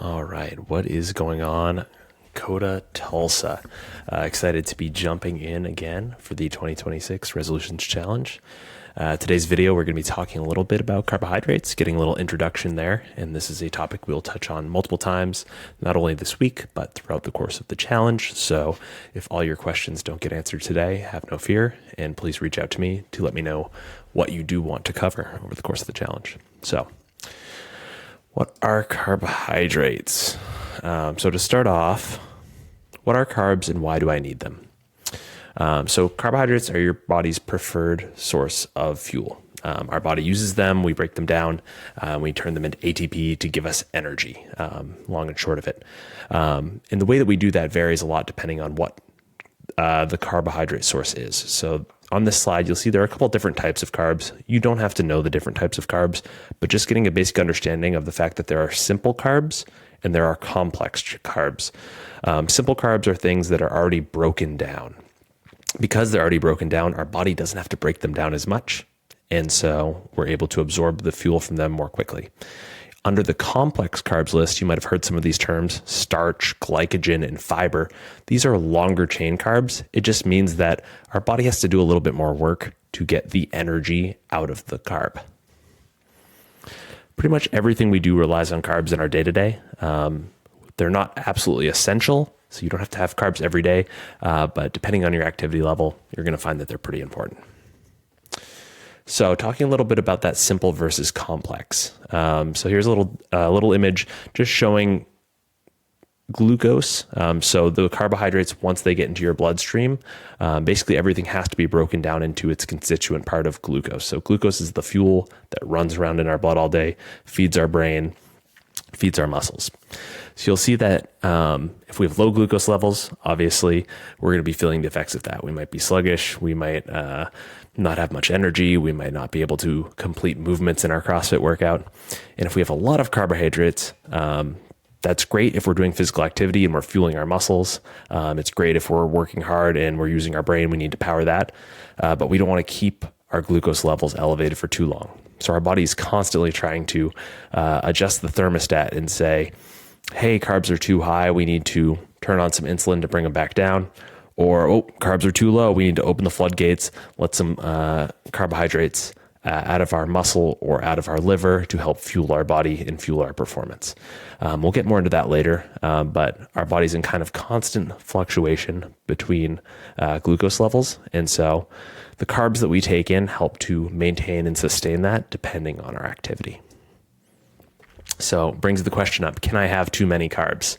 All right, what is going on? Koda Tulsa. Excited to be jumping in again for the 2026 Resolutions Challenge. Today's video, we're going to be talking a little bit about carbohydrates, getting a little introduction there. And this is a topic we'll touch on multiple times, not only this week, but throughout the course of the challenge. So if all your questions don't get answered today, have no fear. And please reach out to me to let me know what you do want to cover over the course of the challenge. So what are carbohydrates? So to start off, what are carbs and why do I need them? So carbohydrates are your body's preferred source of fuel. Our body uses them, we break them down, we turn them into ATP to give us energy, long and short of it. And the way that we do that varies a lot depending on what the carbohydrate source is. So on this slide, you'll see there are a couple different types of carbs. You don't have to know the different types of carbs, but just getting a basic understanding of the fact that there are simple carbs and there are complex carbs. Simple carbs are things that are already broken down. Because they're already broken down, our body doesn't have to break them down as much. And so we're able to absorb the fuel from them more quickly. Under the complex carbs list, you might have heard some of these terms: starch, glycogen, and fiber. These are longer chain carbs. It just means that our body has to do a little bit more work to get the energy out of the carb. Pretty much everything we do relies on carbs in our day-to-day. They're not absolutely essential, so you don't have to have carbs every day, but depending on your activity level, you're going to find that they're pretty important. So talking a little bit about that simple versus complex. So here's a little image just showing glucose. So the carbohydrates, once they get into your bloodstream, basically everything has to be broken down into its constituent part of glucose. So glucose is the fuel that runs around in our blood all day, feeds our brain, feeds our muscles. So you'll see that if we have low glucose levels, obviously we're going to be feeling the effects of that. We might be sluggish. We might not have much energy. We might not be able to complete movements in our CrossFit workout. And if we have a lot of carbohydrates, that's great if we're doing physical activity and we're fueling our muscles. It's great if we're working hard and we're using our brain. We need to power that. But we don't want to keep our glucose levels elevated for too long. So our body is constantly trying to adjust the thermostat and say, hey, carbs are too high. We need to turn on some insulin to bring them back down. Or, oh, carbs are too low. We need to open the floodgates, let some carbohydrates out of our muscle or out of our liver to help fuel our body and fuel our performance. We'll get more into that later, but our body's in kind of constant fluctuation between glucose levels. And so the carbs that we take in help to maintain and sustain that depending on our activity. So brings the question up, can I have too many carbs?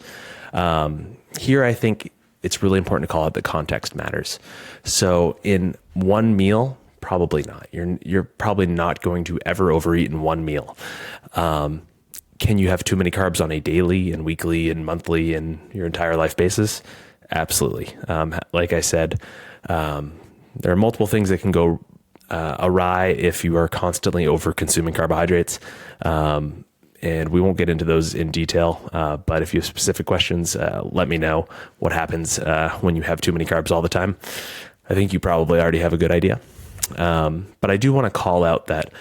Here, I think it's really important to call out that context matters. So in one meal, probably not. You're probably not going to ever overeat in one meal. Can you have too many carbs on a daily and weekly and monthly and your entire life basis? Absolutely. Like I said, there are multiple things that can go awry if you are constantly over consuming carbohydrates. And we won't get into those in detail, but if you have specific questions, let me know what happens when you have too many carbs all the time. I think you probably already have a good idea. But I do want to call out that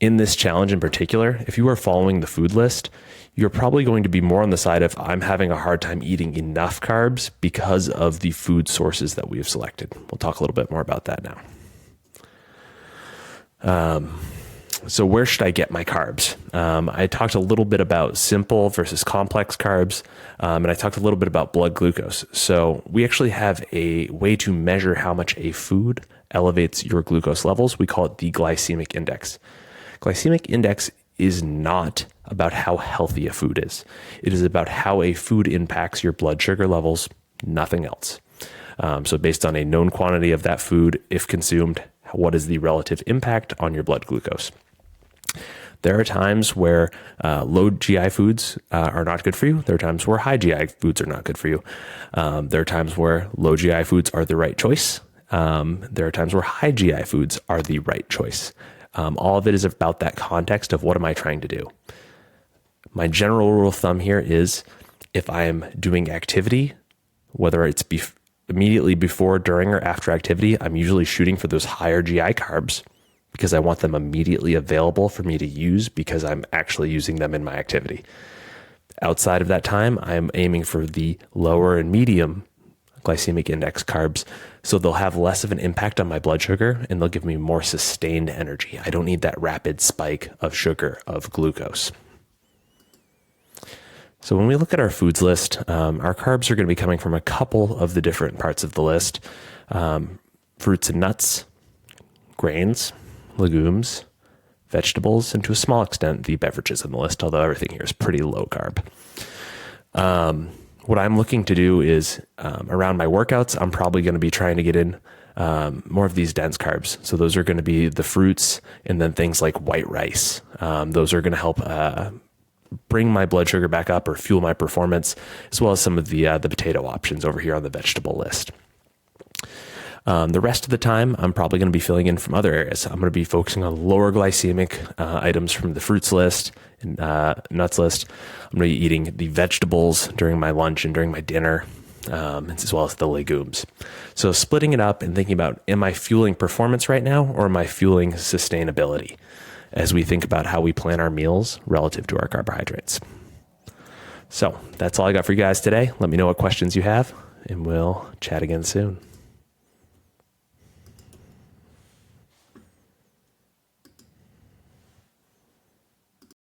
in this challenge in particular, if you are following the food list, you're probably going to be more on the side of I'm having a hard time eating enough carbs because of the food sources that we have selected. We'll talk a little bit more about that now. So where should I get my carbs? I talked a little bit about simple versus complex carbs, and I talked a little bit about blood glucose. So we actually have a way to measure how much a food elevates your glucose levels. We call it the glycemic index. Glycemic index is not about how healthy a food is. It is about how a food impacts your blood sugar levels, nothing else. So based on a known quantity of that food, if consumed, what is the relative impact on your blood glucose? There are times where low GI foods are not good for you. There are times where high GI foods are not good for you. There are times where low GI foods are the right choice. There are times where high GI foods are the right choice. All of it is about that context of what am I trying to do? My general rule of thumb here is if I am doing activity, whether it's immediately before, during, or after activity, I'm usually shooting for those higher GI carbs because I want them immediately available for me to use because I'm actually using them in my activity. Outside of that time, I'm aiming for the lower and medium glycemic index carbs. So they'll have less of an impact on my blood sugar and they'll give me more sustained energy. I don't need that rapid spike of sugar, of glucose. So when we look at our foods list, our carbs are going to be coming from a couple of the different parts of the list. Fruits and nuts, grains, legumes, vegetables, and to a small extent, the beverages in the list, although everything here is pretty low carb. What I'm looking to do is around my workouts, I'm probably going to be trying to get in more of these dense carbs. So those are going to be the fruits and then things like white rice. Those are going to help bring my blood sugar back up or fuel my performance, as well as some of the potato options over here on the vegetable list. The rest of the time, I'm probably going to be filling in from other areas. I'm going to be focusing on lower glycemic items from the fruits list and nuts list. I'm going to be eating the vegetables during my lunch and during my dinner, as well as the legumes. So splitting it up and thinking about, am I fueling performance right now or am I fueling sustainability as we think about how we plan our meals relative to our carbohydrates? So that's all I got for you guys today. Let me know what questions you have, and we'll chat again soon.